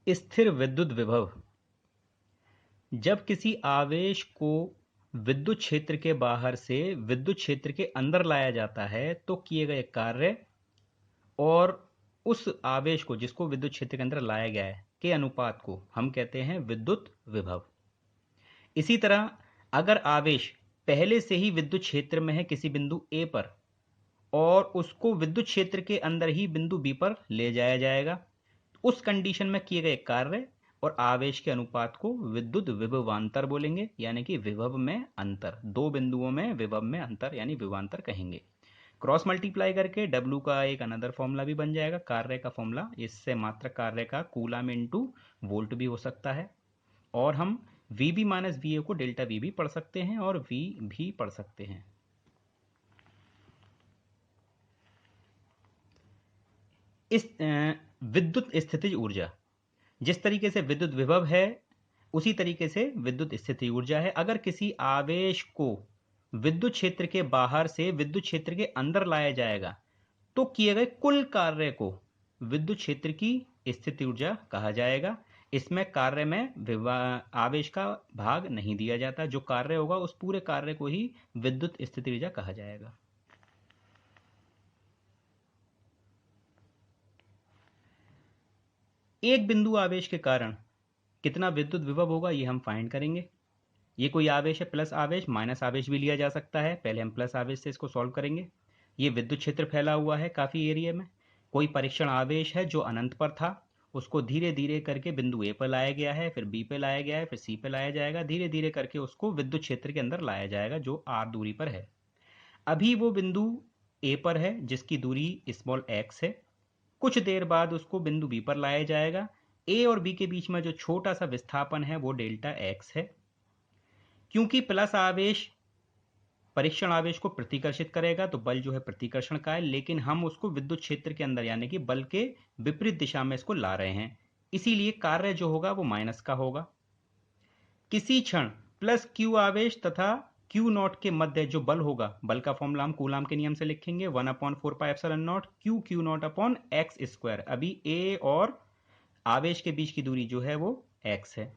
स्थिर विद्युत विभव। जब किसी आवेश को विद्युत क्षेत्र के बाहर से विद्युत क्षेत्र के अंदर लाया जाता है तो किए गए कार्य और उस आवेश को जिसको विद्युत क्षेत्र के अंदर लाया गया है के अनुपात को हम कहते हैं विद्युत विभव। इसी तरह अगर आवेश पहले से ही विद्युत क्षेत्र में है किसी बिंदु ए पर और उसको विद्युत क्षेत्र के अंदर ही बिंदु बी पर ले जाया जाएगा, उस कंडीशन में किए गए कार्य और आवेश के अनुपात को विद्युत विभवांतर बोलेंगे, यानी कि विभव में अंतर। दो बिंदुओं में विभव में अंतर यानी विभवांतर कहेंगे। क्रॉस मल्टीप्लाई करके W का एक अनदर फॉर्मूला भी बन जाएगा, कार्य का फॉर्मूला। इससे मात्र कार्य का कूलम इनटू वोल्ट भी हो सकता है। और हम VB माइनस VA को डेल्टा V भी पढ़ सकते हैं और V भी पढ़ सकते हैं। इस विद्युत स्थितिज ऊर्जा, जिस तरीके से विद्युत विभव है उसी तरीके से विद्युत स्थितिज ऊर्जा है। अगर किसी आवेश को विद्युत क्षेत्र के बाहर से विद्युत क्षेत्र के अंदर लाया जाएगा तो किए गए कुल कार्य को विद्युत क्षेत्र की स्थिति ऊर्जा कहा जाएगा। इसमें कार्य में आवेश का भाग नहीं दिया जाता। जो कार्य होगा उस पूरे कार्य को ही विद्युत स्थिति ऊर्जा कहा जाएगा। एक बिंदु आवेश के कारण कितना विद्युत विभव होगा ये हम फाइंड करेंगे। ये कोई आवेश है, प्लस आवेश, माइनस आवेश भी लिया जा सकता है। पहले हम प्लस आवेश से इसको सॉल्व करेंगे। ये विद्युत क्षेत्र फैला हुआ है काफ़ी एरिया में। कोई परीक्षण आवेश है जो अनंत पर था, उसको धीरे धीरे करके बिंदु ए पर लाया गया है, फिर बी पे लाया गया है, फिर सी पे लाया जाएगा। धीरे धीरे करके उसको विद्युत क्षेत्र के अंदर लाया जाएगा जो आर दूरी पर है। अभी वो बिंदु ए पर है जिसकी दूरी स्मॉल एक्स है। कुछ देर बाद उसको बिंदु बी पर लाया जाएगा। ए और बी के बीच में जो छोटा सा विस्थापन है वो डेल्टा एक्स है। क्योंकि प्लस आवेश परीक्षण आवेश को प्रतिकर्षित करेगा तो बल जो है प्रतिकर्षण का है, लेकिन हम उसको विद्युत क्षेत्र के अंदर यानी कि बल के विपरीत दिशा में इसको ला रहे हैं, इसीलिए कार्य जो होगा वो माइनस का होगा। किसी क्षण प्लस क्यू आवेश तथा क्यू नॉट के मध्य जो बल होगा, बल का फॉर्मूला हम कूलाम के नियम से लिखेंगे 1/4πε0 q nought upon x square. अभी ए और आवेश के बीच की दूरी जो है वो एक्स है।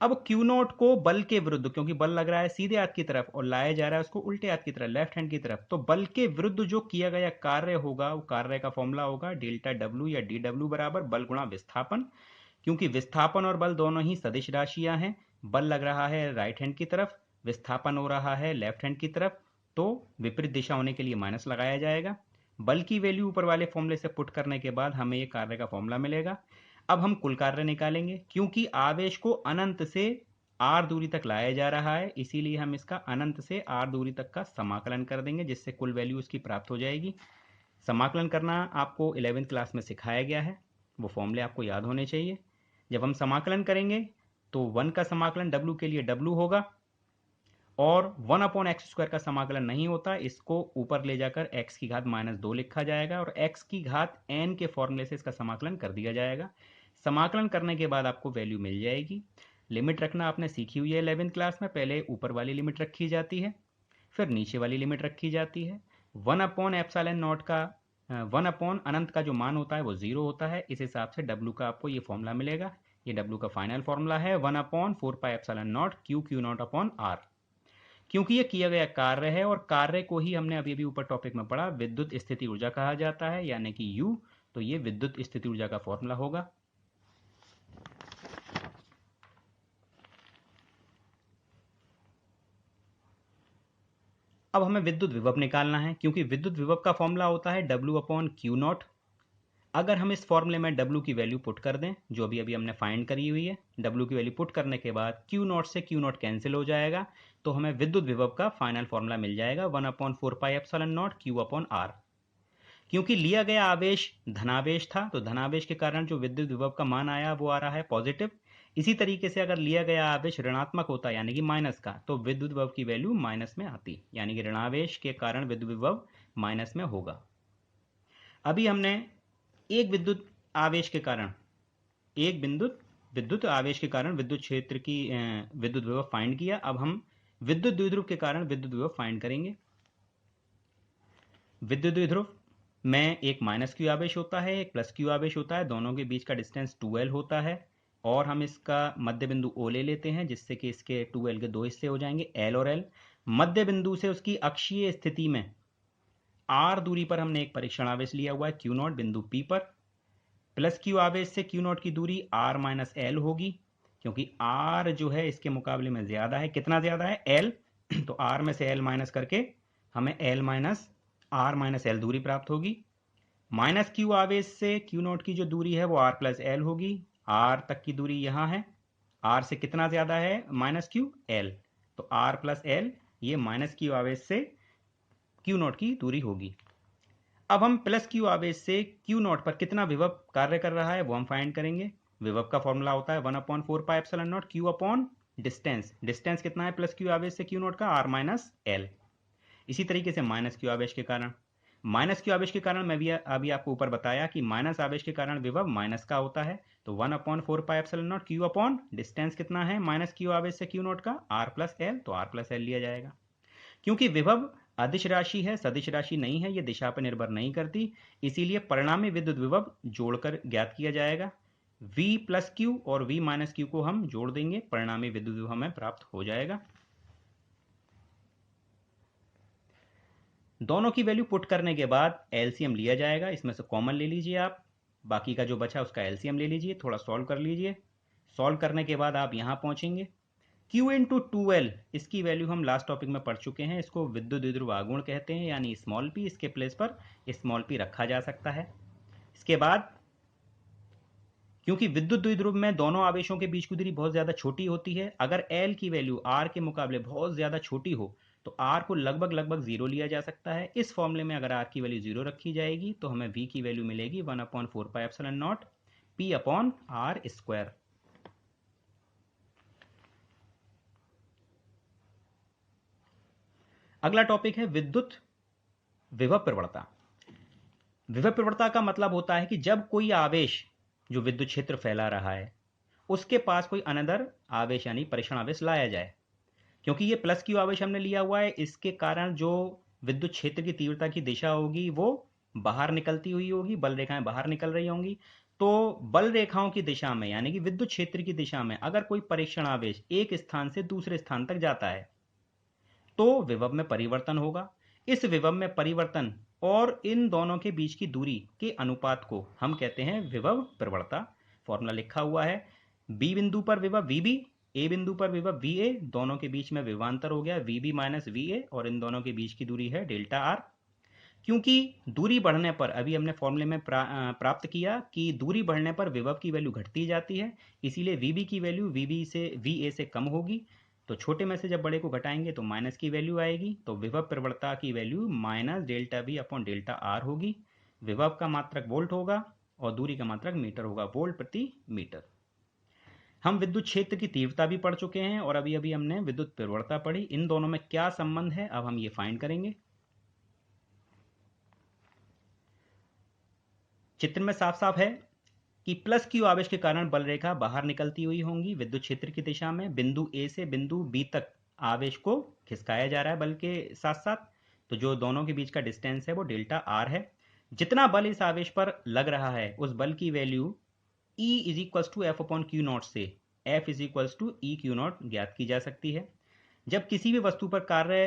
अब क्यू नॉट को बल के विरुद्ध, क्योंकि बल लग रहा है सीधे हाथ की तरफ और लाया जा रहा है उसको उल्टे हाथ की तरफ, लेफ्ट हैंड की तरफ, तो बल के विरुद्ध जो किया गया कार्य होगा वो कार्य का फॉर्मूला होगा डेल्टा डब्ल्यू या डी डब्ल्यू बराबर बल गुणा विस्थापन। क्योंकि विस्थापन और बल दोनों ही सदिश राशियां हैं। बल लग रहा है राइट हैंड की तरफ, विस्थापन हो रहा है लेफ्ट हैंड की तरफ, तो विपरीत दिशा होने के लिए माइनस लगाया जाएगा। बल की वैल्यू ऊपर वाले फॉर्मूले से पुट करने के बाद हमें ये कार्य का फॉर्मूला मिलेगा। अब हम कुल कार्य निकालेंगे। क्योंकि आवेश को अनंत से आर दूरी तक लाया जा रहा है, इसीलिए हम इसका अनंत से आर दूरी तक का समाकलन कर देंगे, जिससे कुल वैल्यू उसकी प्राप्त हो जाएगी। समाकलन करना आपको 11वीं क्लास में सिखाया गया है, वो फॉर्मूले आपको याद होने चाहिए। जब हम समाकलन करेंगे तो 1 का समाकलन W के लिए W होगा और 1/x² का समाकलन नहीं होता, इसको ऊपर ले जाकर x की घात -2 लिखा जाएगा और x की घात n के फॉर्मूले से इसका समाकलन कर दिया जाएगा। समाकलन करने के बाद आपको वैल्यू मिल जाएगी। लिमिट रखना आपने सीखी हुई है 11वीं क्लास में। पहले ऊपर वाली लिमिट रखी जाती है, फिर नीचे वाली लिमिट रखी जाती है। 1/ε0 का 1 अनंत का जो मान होता है वो 0 होता है। इस हिसाब से W का आपको ये फॉर्मूला मिलेगा। ये W का फाइनल फॉर्मूला है 1/4πε0 क्यू नॉट अपॉन आर। क्योंकि ये किया गया कार्य है और कार्य को ही हमने अभी ऊपर टॉपिक में पढ़ा विद्युत स्थिति ऊर्जा कहा जाता है, यानी कि U। तो ये विद्युत स्थिति ऊर्जा का फॉर्मूला होगा। अब हमें विद्युत विभव निकालना है। क्योंकि विद्युत विभव का फॉर्मूला होता है W/Q0। अगर हम इस फॉर्मूले में W की वैल्यू पुट कर दें, जो अभी अभी हमने फाइंड करी हुई है, W की वैल्यू पुट करने के बाद Q0 से Q0 कैंसिल हो जाएगा, तो हमें विद्युत विभव का फाइनल फॉर्मूला मिल जाएगा 1/4πε0 Q/R। क्योंकि लिया गया आवेश धनावेश था, तो धनावेश के कारण जो विद्युत विभव का मान आया वो आ रहा है पॉजिटिव। इसी तरीके से अगर लिया गया आवेश ऋणात्मक होता यानी कि माइनस का, तो विद्युत विभव की वैल्यू माइनस में आती, यानी कि ऋणावेश के कारण विद्युत विभव माइनस में होगा। अभी हमने एक विद्युत आवेश के कारण विद्युत आवेश के कारण विद्युत क्षेत्र की विद्युत विभव फाइंड किया। अब हम विद्युत द्विध्रुव के कारण विद्युत विभव फाइंड करेंगे। विद्युत द्विध्रुव में एक माइनस क्यू आवेश होता है, एक प्लस क्यू आवेश होता है, दोनों के बीच का डिस्टेंस 2l होता है और हम इसका मध्य बिंदु O ले लेते हैं जिससे कि इसके 2l के दो हिस्से हो जाएंगे, L और L। मध्य बिंदु से उसकी अक्षीय स्थिति में r दूरी पर हमने एक परीक्षण आवेश लिया हुआ है Q नॉट बिंदु P पर। प्लस क्यू आवेश से Q नॉट की दूरी r माइनस एल होगी, क्योंकि r जो है इसके मुकाबले में ज़्यादा है। कितना ज़्यादा है? l। तो r में से l माइनस करके हमें l minus r minus L दूरी प्राप्त होगी। माइनस क्यू आवेश से Q नॉट की जो दूरी है वो r प्लस एल होगी। r तक की दूरी यहाँ है, r से कितना ज़्यादा है? Minus Q, l। तो r प्लस एल ये माइनस क्यू आवेश से Q नॉट की दूरी होगी। अब हम प्लस क्यू आवेश से Q नॉट पर कितना विभव कार्य कर रहा है वो हम फाइंड करेंगे। विभव का फॉर्मूला होता है 1/4πε0 Q अपॉन डिस्टेंस। डिस्टेंस कितना है प्लस क्यू आवेश से Q नॉट का? r minus L. इसी तरीके से माइनस क्यू आवेश के कारण, मैं भी अभी आपको ऊपर बताया कि माइनस आवेश के कारण विभव माइनस का होता है। तो 1/4πε0 Q अपॉन डिस्टेंस कितना है माइनस क्यू आवेश से Q नॉट का? r plus L. तो r प्लस एल लिया जाएगा। क्योंकि विभव अदिश राशि है, सदिश राशि नहीं है, ये दिशा पर निर्भर नहीं करती, इसीलिए परिणामी विद्युत विभव जोड़कर ज्ञात किया जाएगा। V प्लस क्यू और V माइनस क्यू को हम जोड़ देंगे, परिणामी विद्युत विभव हमें प्राप्त हो जाएगा। दोनों की वैल्यू पुट करने के बाद एलसीएम लिया जाएगा। इसमें से कॉमन ले लीजिए आप, बाकी का जो बचा उसका एलसीएम ले लीजिए, थोड़ा सॉल्व कर लीजिए। सॉल्व करने के बाद आप यहाँ पहुँचेंगे। Q इंटू 2L, इसकी वैल्यू हम लास्ट टॉपिक में पढ़ चुके हैं। इसको विद्युत द्विध्रुव आघूर्ण कहते हैं, यानी स्मॉल p। इसके प्लेस पर स्मॉल p रखा जा सकता है। इसके बाद क्योंकि विद्युत द्विध्रुव में दोनों आवेशों के बीच की दूरी बहुत ज़्यादा छोटी होती है, अगर L की वैल्यू R के मुकाबले बहुत ज़्यादा छोटी हो तो R को लगभग जीरो लिया जा सकता है। इस फॉर्मूले में अगर R की वैल्यू जीरो रखी जाएगी तो हमें V की वैल्यू मिलेगी 1/4πε0 P अपॉन R स्क्वायर। अगला टॉपिक है विद्युत विभव प्रवणता। विभव प्रवणता का मतलब होता है कि जब कोई आवेश जो विद्युत क्षेत्र फैला रहा है उसके पास कोई अनदर आवेश यानी परीक्षण आवेश लाया जाए। क्योंकि ये प्लस क्यू आवेश हमने लिया हुआ है, इसके कारण जो विद्युत क्षेत्र की तीव्रता की दिशा होगी वो बाहर निकलती हुई होगी, बल रेखाएं बाहर निकल रही होंगी। तो बल रेखाओं की दिशा में यानी कि विद्युत क्षेत्र की दिशा में अगर कोई परीक्षण आवेश एक स्थान से दूसरे स्थान तक जाता है तो विभव में परिवर्तन होगा। इस विभव में परिवर्तन और इन दोनों के बीच की दूरी के अनुपात को हम कहते हैं विभव प्रवणता। फॉर्मूला लिखा हुआ है, बी बिंदु पर विभव VB, ए बिंदु पर विभव VA, दोनों के बीच में विभवांतर हो गया VB माइनस VA और इन दोनों के बीच की दूरी है डेल्टा R। क्योंकि दूरी बढ़ने पर, अभी हमने फॉर्मूले में प्राप्त किया कि दूरी बढ़ने पर विभव की वैल्यू घटती जाती है, इसीलिए VB की वैल्यू VA से कम होगी। तो छोटे में से जब बड़े को घटाएंगे तो माइनस की वैल्यू आएगी, तो विभव प्रवणता की value minus delta V upon delta R होगी। विभव का मात्रक वोल्ट होगा और दूरी का मात्रक मीटर होगा, वोल्ट प्रति मीटर। हम विद्युत क्षेत्र की तीव्रता भी पढ़ चुके हैं और अभी अभी हमने विद्युत प्रवणता पढ़ी। इन दोनों में क्या संबंध है अब हम ये फाइंड करेंगे। चित्र में साफ साफ है कि प्लस क्यू आवेश के कारण बल रेखा बाहर निकलती हुई होंगी विद्युत क्षेत्र की दिशा में। बिंदु ए से बिंदु बी तक आवेश को खिसकाया जा रहा है बल के साथ साथ, तो जो दोनों के बीच का डिस्टेंस है वो डेल्टा आर है। जितना बल इस आवेश पर लग रहा है उस बल की value E is equals to F upon Q not से F is equals to E Q not ज्ञात की जा सकती है। जब किसी भी वस्तु पर कार्य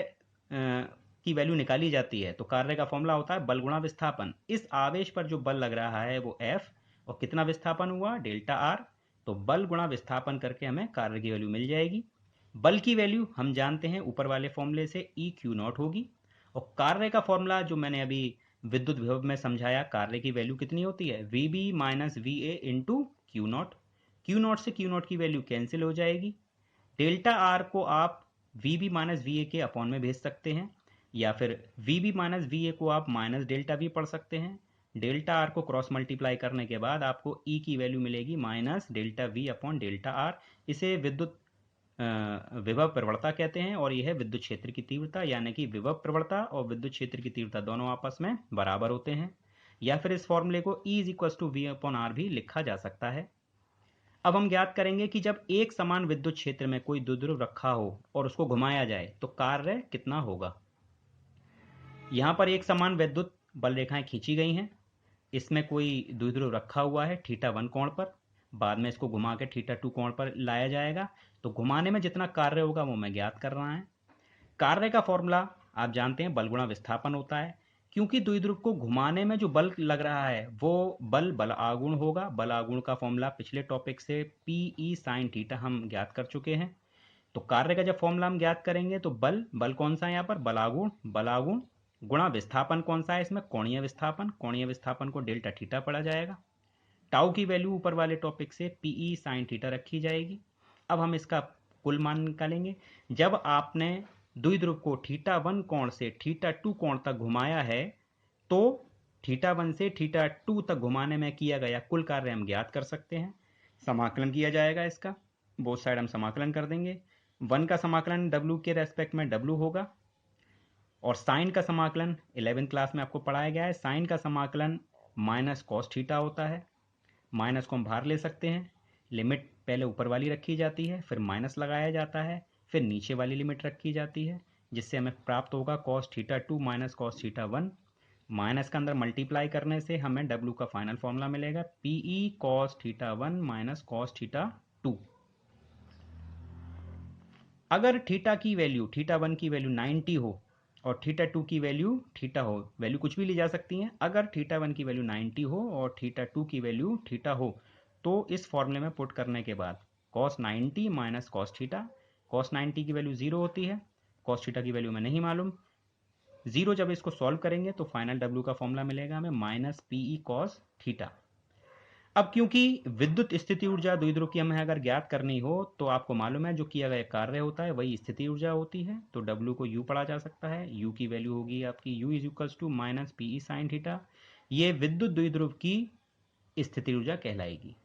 की वैल्यू निकाली जाती है तो कार्य का फॉर्मूला होता है बल गुणा विस्थापन। इस आवेश पर जो बल लग रहा है वो F और कितना विस्थापन हुआ डेल्टा R, तो बल गुणा विस्थापन करके हमें कार्य की वैल्यू मिल जाएगी। बल की वैल्यू हम जानते हैं ऊपर वाले फॉर्मूले से ई क्यू नॉट होगी और कार्य का फॉर्मूला जो मैंने अभी विद्युत विभव में समझाया, कार्य की वैल्यू कितनी होती है VB minus VA into Q not. Q not से क्यू नॉट की वैल्यू कैंसिल हो जाएगी। डेल्टा आर को आप VB माइनस VA के अपॉन में भेज सकते हैं या फिर VB माइनस VA को आप माइनस डेल्टा V पढ़ सकते हैं। डेल्टा आर को क्रॉस मल्टीप्लाई करने के बाद आपको E की वैल्यू मिलेगी minus delta V upon delta R. इसे विद्युत विभव प्रवणता कहते हैं और यह है विद्युत क्षेत्र की तीव्रता, यानी कि विभव प्रवणता और विद्युत क्षेत्र की तीव्रता दोनों आपस में बराबर होते हैं। या फिर इस फॉर्मूले को E is equal to V upon R भी लिखा जा सकता है। अब हम ज्ञात करेंगे कि जब एक समान विद्युत क्षेत्र में कोई द्विध्रुव रखा हो और उसको घुमाया जाए तो कार्य कितना होगा। यहाँ पर एक समान विद्युत बल रेखाएं खींची गई हैं, इसमें कोई द्विध्रुव रखा हुआ है θ1 कोण पर, बाद में इसको घुमा के θ2 कोण पर लाया जाएगा, तो घुमाने में जितना कार्य होगा वो मैं ज्ञात कर रहा है। कार्य का फॉर्मूला आप जानते हैं, बल गुणा विस्थापन होता है। क्योंकि द्विध्रुव को घुमाने में जो बल लग रहा है वो बल आगुण होगा। बल आगुण का फॉर्मूला पिछले टॉपिक से PE sin θ हम ज्ञात कर चुके हैं। तो कार्य का जब फॉर्मूला हम ज्ञात करेंगे तो बल कौन सा है यहाँ पर, बलागुण गुणा विस्थापन कौन सा है इसमें, कोणीय विस्थापन को डेल्टा थीटा पढ़ा जाएगा। टाउ की वैल्यू ऊपर वाले टॉपिक से PE sin θ रखी जाएगी। अब हम इसका कुल मान निकालेंगे। जब आपने द्विध्रुव को θ1 कोण से θ2 कोण तक घुमाया है तो θ1 से θ2 तक घुमाने में किया गया कुल कार्य हम ज्ञात कर सकते हैं। समाकलन किया जाएगा इसका, बोथ साइड हम समाकलन कर देंगे। 1 का समाकलन W के रेस्पेक्ट में W होगा, और साइन का समाकलन 11th क्लास में आपको पढ़ाया गया है। साइन का समाकलन माइनस कॉस थीटा होता है। माइनस को हम बाहर ले सकते हैं, लिमिट पहले ऊपर वाली रखी जाती है, फिर माइनस लगाया जाता है, फिर नीचे वाली लिमिट रखी जाती है, जिससे हमें प्राप्त होगा cos θ2 माइनस cos θ1। माइनस का अंदर मल्टीप्लाई करने से हमें W का फाइनल फॉर्मूला मिलेगा PE cos θ1 माइनस cos θ2। अगर θ1 की वैल्यू 90 हो और θ2 की वैल्यू थीटा हो, वैल्यू कुछ भी ली जा सकती हैं। अगर θ1 की वैल्यू 90 हो और θ2 की वैल्यू थीटा हो तो इस फॉर्मूले में पुट करने के बाद cos 90 माइनस cos θ, cos 90 की वैल्यू 0 होती है, cos θ की वैल्यू में नहीं मालूम, 0। जब इसको सॉल्व करेंगे तो फाइनल W का फॉर्मूला मिलेगा हमें माइनस PE cos θ। अब क्योंकि विद्युत स्थिति ऊर्जा द्विध्रुव की हमें अगर ज्ञात करनी हो तो आपको मालूम है जो किया गया कार्य होता है वही स्थिति ऊर्जा होती है, तो W को U पढ़ा जा सकता है। U की वैल्यू होगी आपकी U is equals to minus PE sin θ। ये विद्युत द्विध्रुव की स्थिति ऊर्जा कहलाएगी।